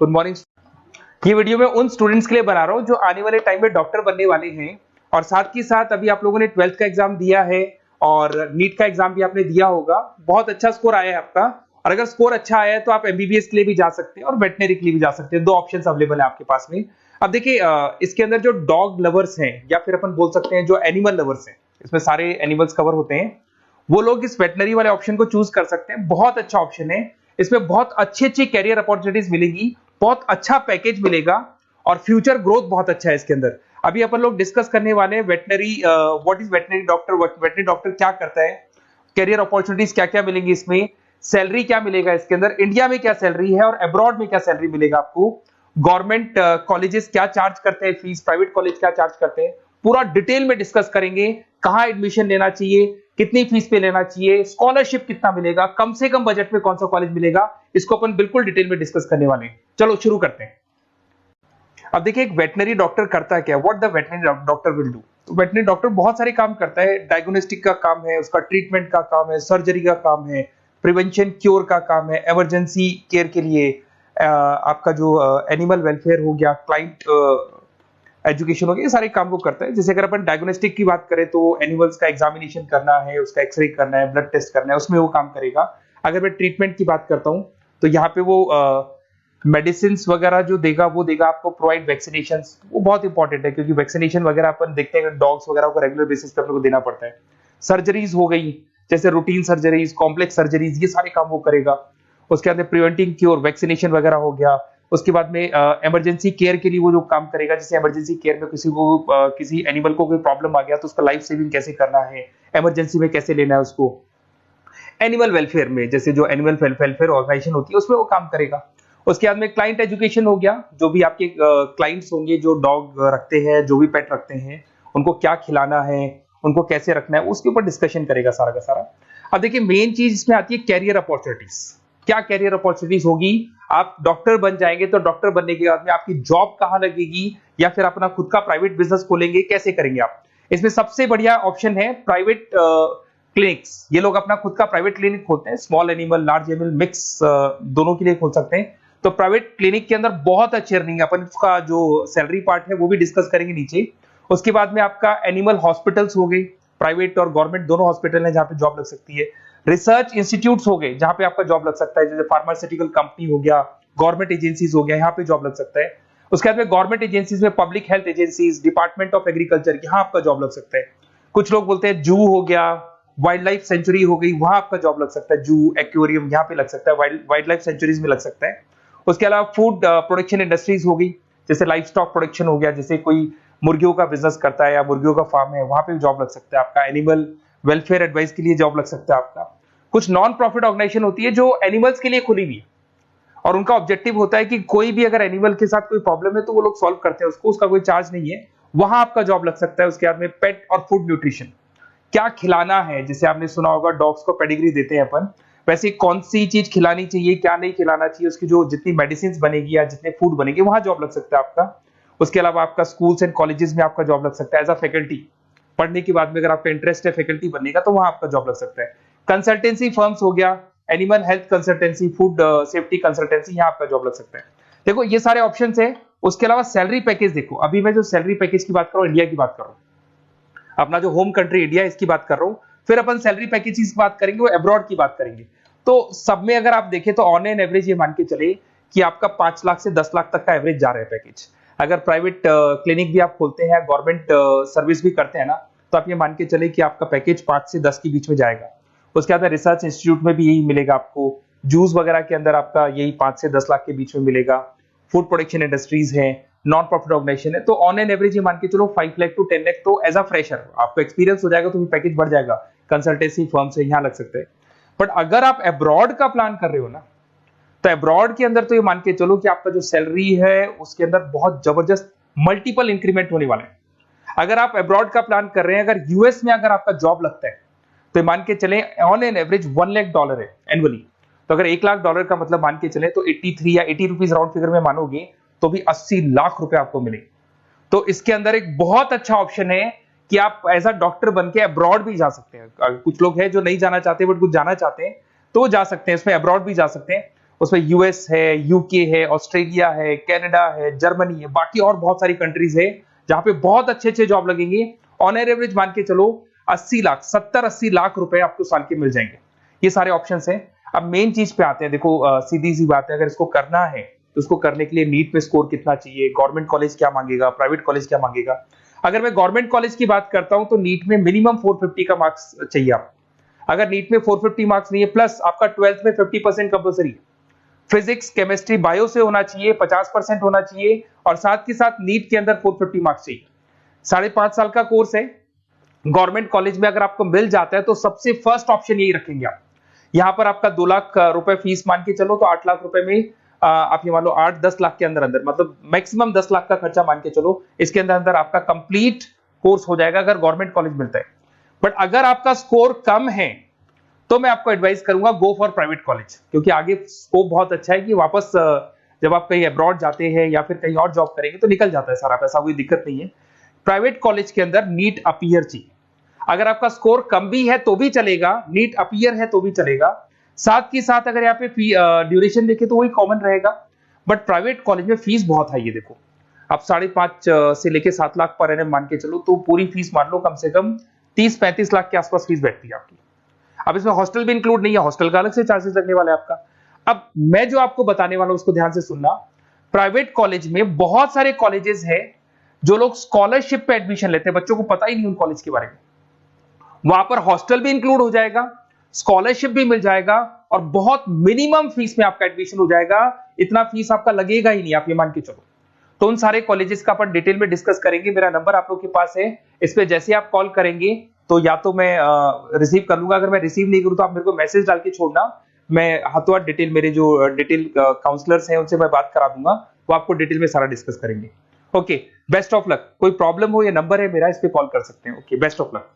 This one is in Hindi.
Good morning. ये वीडियो मैं उन स्टूडेंट्स के लिए बना रहा हूँ जो आने वाले टाइम में डॉक्टर बनने वाले हैं और साथ ही साथ अभी आप लोगों ने 12th का एग्जाम दिया है और नीट का एग्जाम भी आपने दिया होगा। बहुत अच्छा स्कोर आया है आपका और अगर स्कोर अच्छा आया है तो आप एमबीबीएस के लिए भी जा सकते हैं और वेटनरी के लिए भी जा सकते हैं। दो ऑप्शंस अवेलेबल है आपके पास में। अब देखिए इसके अंदर जो डॉग लवर्स हैं या फिर अपन बोल सकते हैं जो एनिमल लवर्स हैं, इसमें सारे एनिमल्स कवर होते हैं, वो लोग इस वेटनरी वाले ऑप्शन को चूज कर सकते हैं। बहुत अच्छा ऑप्शन है, इसमें बहुत अच्छी अच्छी कैरियर अपॉर्चुनिटीज मिलेगी, बहुत अच्छा पैकेज मिलेगा और फ्यूचर ग्रोथ बहुत अच्छा है इसके अंदर। अभी अपन लोग डिस्कस करने वाले हैं veterinary, what is veterinary doctor, veterinary doctor क्या करता है, कैरियर अपॉर्चुनिटीज क्या क्या मिलेंगी इसमें, सैलरी क्या मिलेगा इसके अंदर, इंडिया में क्या सैलरी है और अब्रॉड में क्या सैलरी मिलेगा आपको, गवर्नमेंट कॉलेजेस क्या चार्ज करते हैं फीस, प्राइवेट कॉलेज क्या चार्ज करते हैं, पूरा डिटेल में डिस्कस करेंगे। कहां एडमिशन लेना चाहिए, कितनी फीस पे लेना चाहिए, स्कॉलरशिप कितना मिलेगा, कम से कम बजट में कौन सा कॉलेज मिलेगा, इसको अपन बिल्कुल डिटेल में डिस्कस करने वाले हैं। चलो शुरू करते हैं। अब देखिए एक वेटनरी डॉक्टर करता है क्या, what the veterinary doctor will do. तो वेटनरी डॉक्टर बहुत सारे काम करता है, डायग्नोस्टिक का काम है, उसका ट्रीटमेंट का काम है, सर्जरी का काम है, प्रिवेंशन क्योर का काम है, इमरजेंसी केयर के लिए आपका जो एनिमल वेलफेयर हो गया, क्लाइंट एजुकेशन हो गया, ये सारे काम को करता है। जैसे अगर अपन डायग्नोस्टिक की बात करें तो एनिमल्स का एग्जामिनेशन करना है, उसका एक्सरे करना है, ब्लड टेस्ट करना है, उसमें वो काम करेगा। अगर मैं ट्रीटमेंट की बात करता हूँ तो यहाँ पे वो मेडिसिन वगैरह जो देगा वो देगा आपको, प्रोवाइड वैक्सीनेशन, वो बहुत इंपॉर्टेंट है क्योंकि वैक्सीनेशन वगैरह अपन देखते हैं डॉग्स वगैरह को रेगुलर बेसिस पे अपने को देना पड़ता है। सर्जरीज हो गई, जैसे रूटीन सर्जरीज, कॉम्प्लेक्स सर्जरीज, ये सारे काम वो करेगा। उसके अंदर प्रिवेंटिंग क्योर, वैक्सीनेशन वगैरह हो गया। उसके बाद में इमरजेंसी केयर के लिए वो जो काम करेगा, जैसे इमरजेंसी केयर में किसी को किसी एनिमल को कोई प्रॉब्लम आ गया तो उसका लाइफ सेविंग कैसे करना है, इमरजेंसी में कैसे लेना है उसको। एनिमल वेलफेयर में जैसे जो एनिमल वेलफेयर ऑर्गेनाइजेशन होती है उसमें वो काम करेगा। उसके बाद में क्लाइंट एजुकेशन हो गया, जो भी आपके क्लाइंट्स होंगे जो डॉग रखते हैं, जो भी पेट रखते हैं, उनको क्या खिलाना है, उनको कैसे रखना है, उसके ऊपर डिस्कशन करेगा सारा का सारा। अब देखिए मेन चीज इसमें आती है कैरियर अपॉर्चुनिटीज। क्या कैरियर अपॉर्चुनिटीज होगी, आप डॉक्टर बन जाएंगे तो डॉक्टर बनने के बाद में आपकी जॉब कहां लगेगी या फिर अपना खुद का प्राइवेट बिजनेस खोलेंगे, कैसे करेंगे आप। इसमें सबसे बढ़िया ऑप्शन है प्राइवेट क्लिनिक्स। ये लोग अपना खुद का प्राइवेट क्लिनिक खोलते हैं, small animal, large animal, mix दोनों के लिए खोल सकते हैं। तो प्राइवेट क्लिनिक के अंदर बहुत अच्छी अर्निंग है, अपन उसका जो सैलरी पार्ट है वो भी डिस्कस करेंगे नीचे। उसके बाद में आपका एनिमल हॉस्पिटल्स हो गए, प्राइवेट और गवर्नमेंट दोनों हॉस्पिटल हैं जहां पे जॉब लग सकती है। रिसर्च इंस्टीट्यूट्स हो गए जहां पे आपका जॉब लग सकता है, जैसे फार्मास्यूटिकल कंपनी हो गया, गवर्नमेंट एजेंसीज हो गया, यहाँ पे जॉब लग सकता है। उसके बाद में गवर्नमेंट एजेंसीज में public health agencies, department of agriculture, यहाँ आपका जॉब लग सकता है। कुछ लोग बोलते हैं जू हो गया, वाइल्ड लाइफ सेंचुरी हो गई, वहां आपका जॉब लग सकता है। जू, एक्वेरियम, यहाँ पे लग सकता है, वाइल्ड लाइफ सेंचुरीज में लग सकता है। उसके अलावा फूड प्रोडक्शन इंडस्ट्रीज हो गई, जैसे लाइफ स्टॉक प्रोडक्शन हो गया, जैसे कोई मुर्गियों का बिजनेस करता है या मुर्गियों का फार्म है, वहां पे जॉब लग सकता है आपका। एनिमल वेलफेयर एडवाइस के लिए जॉब लग सकता है आपका। कुछ नॉन प्रॉफिट ऑर्गेनाइजेशन होती है जो एनिमल्स के लिए खुली हुई है और उनका ऑब्जेक्टिव होता है कि कोई भी अगर एनिमल के साथ कोई प्रॉब्लम है तो वो लोग सॉल्व करते हैं उसको, उसका कोई चार्ज नहीं है, वहां आपका जॉब लग सकता है। उसके बाद में पेट और फूड न्यूट्रिशन, क्या खिलाना है, जैसे आपने सुना होगा डॉग्स को पेडिग्री देते हैं अपन, वैसे कौन सी चीज खिलानी चाहिए, क्या नहीं खिलाना चाहिए, उसकी जो जितनी मेडिसिन बनेगी या जितने फूड बनेंगे वहां जॉब लग सकता है आपका। उसके अलावा आपका स्कूल्स एंड कॉलेजेस में आपका जॉब लग सकता है एज अ फैकल्टी। पढ़ने के बाद में अगर आपका इंटरेस्ट है फैकल्टी बनने का तो वहां आपका जॉब लग सकता है। कंसल्टेंसी फर्म्स हो गया, animal health consultancy, food safety consultancy, यहाँ आपका जॉब लग सकता है। देखो ये सारे ऑप्शंस है। उसके अलावा सैलरी पैकेज देखो, अभी मैं जो सैलरी पैकेज की बात कर रहा हूँ इंडिया की बात कर रहा हूँ, अपना जो होम कंट्री इंडिया इसकी बात कर रहा हूँ। फिर अपन सैलरी पैकेज की बात करेंगे, वो अब्रॉड की बात करेंगे। तो सब में अगर आप देखें तो ऑन एन एवरेज ये मान के चले कि आपका 5 लाख से 10 लाख तक का एवरेज जा रहा है पैकेज। अगर प्राइवेट क्लिनिक भी आप खोलते हैं, गवर्नमेंट सर्विस भी करते हैं ना, तो आप ये मान के चले कि आपका पैकेज 5 से 10 के बीच में जाएगा। उसके बाद रिसर्च इंस्टीट्यूट में भी यही मिलेगा आपको, जूस वगैरह के अंदर आपका यही 5 से 10 लाख के बीच में मिलेगा। फूड प्रोडक्शन इंडस्ट्रीज है, नॉन प्रॉफिट ऑर्गेनाइजेशन है, तो ऑन एन एवरेज ये मान के चलो 5 लाख टू 10 लाख। तो एज अ फ्रेशर आपको एक्सपीरियंस हो जाएगा तो पैकेज बढ़ जाएगा, कंसल्टेंसी फर्म से यहाँ लग सकते हैं। बट अगर आप अब्रॉड का प्लान कर रहे हो ना, तो अब्रॉड के अंदर तो ये मान के चलो कि आपका जो सैलरी है उसके अंदर बहुत जबरदस्त मल्टीपल इंक्रीमेंट होने वाले हैं। अगर आप अब्रॉड का प्लान कर रहे हैं, अगर यूएस में अगर आपका जॉब लगता है तो ये मान के चले ऑन एन एवरेज $1 लाख है एनुअली। तो अगर $1 लाख का मतलब मान के चले तो 83 या 80 रुपीज राउंड फिगर में मानोगे तो भी 80 लाख रुपए आपको मिले। तो इसके अंदर एक बहुत अच्छा ऑप्शन है कि आप एज अ डॉक्टर बन के अब्रॉड भी जा सकते हैं। कुछ लोग हैं जो नहीं जाना चाहते बट कुछ जाना चाहते हैं तो वो जा सकते हैं, इसमें अब्रॉड भी जा सकते हैं। उसमें यूएस है, यूके है, ऑस्ट्रेलिया है, कनाडा है, जर्मनी है, बाकी और बहुत सारी कंट्रीज है जहां पे बहुत अच्छे अच्छे जॉब लगेंगे। ऑन एवरेज मान के चलो 80 लाख, 70-80 लाख रुपए आपको साल के मिल जाएंगे। ये सारे ऑप्शंस हैं। अब मेन चीज पे आते हैं। देखो सीधी सी बात है, अगर इसको करना है तो उसको करने के लिए नीट में स्कोर कितना चाहिए, गवर्नमेंट कॉलेज क्या मांगेगा, प्राइवेट कॉलेज क्या मांगेगा। अगर मैं गवर्नमेंट कॉलेज की बात करता हूं तो नीट में मिनिमम 450 का मार्क्स चाहिए आप। अगर नीट में 450 मार्क्स नहीं है, प्लस आपका 12th में 50% कंपल्सरी है, फिजिक्स, केमिस्ट्री, बायो से होना चाहिए, 50% होना चाहिए, और साथ के साथ नीट के अंदर 450 मार्क्स चाहिए। 5.5 साल का कोर्स है। गवर्नमेंट कॉलेज में अगर आपको मिल जाता है तो सबसे फर्स्ट ऑप्शन यही रखेंगे आप। यहां पर आपका 2 लाख रुपए फीस मान के चलो तो 8 लाख रुपए में आप ये मान लो 8-10 लाख के अंदर अंदर, मतलब मैक्सिमम 10 लाख का खर्चा मान के चलो, इसके अंदर अंदर आपका कंप्लीट कोर्स हो जाएगा अगर गवर्नमेंट कॉलेज मिलता है। बट अगर आपका स्कोर कम है तो मैं आपको एडवाइस करूंगा गो फॉर प्राइवेट कॉलेज, क्योंकि आगे स्कोप बहुत अच्छा है कि वापस जब आप कहीं अब्रॉड जाते हैं या फिर कहीं और जॉब करेंगे तो निकल जाता है सारा पैसा, कोई दिक्कत नहीं है। प्राइवेट कॉलेज के अंदर नीट अपीयर चाहिए। अगर आपका स्कोर कम भी है तो भी चलेगा, नीट अपीयर है तो भी चलेगा। साथ ही साथ अगर यहाँ पे ड्यूरेशन देखें तो वही कॉमन रहेगा। बट प्राइवेट कॉलेज में फीस बहुत हाई है। देखो आप 5.5 से लेके 7 लाख पर एनम मान के चलो तो पूरी फीस मान लो कम से कम 30-35 लाख के आसपास फीस बैठती है आपकी। अब इसमें हॉस्टल भी इंक्लूड नहीं है, हॉस्टल का अलग से चार्जेस लगने वाला है आपका। अब मैं जो आपको बताने वाला हूं उसको ध्यान से सुनना। प्राइवेट कॉलेज में बहुत सारे कॉलेजेस हैं जो लोग स्कॉलरशिप पे एडमिशन लेते हैं, बच्चों को पता ही नहीं उन कॉलेज के बारे में। वहां पर हॉस्टल भी इंक्लूड हो जाएगा, स्कॉलरशिप भी मिल जाएगा, और बहुत मिनिमम फीस में आपका एडमिशन हो जाएगा। इतना फीस आपका लगेगा ही नहीं, आप ये मान के चलो। तो उन सारे कॉलेजेस का अपन डिटेल में डिस्कस करेंगे। मेरा नंबर आप लोग के पास है, इस पे जैसे आप कॉल करेंगे तो या तो मैं रिसीव कर लूंगा, अगर मैं रिसीव नहीं करूं तो आप मेरे को मैसेज डाल के छोड़ना, मैं हाथों हाथ डिटेल, मेरे जो डिटेल काउंसलर्स हैं उनसे मैं बात करा दूंगा, वो आपको डिटेल में सारा डिस्कस करेंगे। Okay, best of luck. कोई प्रॉब्लम हो, ये नंबर है मेरा, इस पे कॉल कर सकते हैं। Okay, best of luck.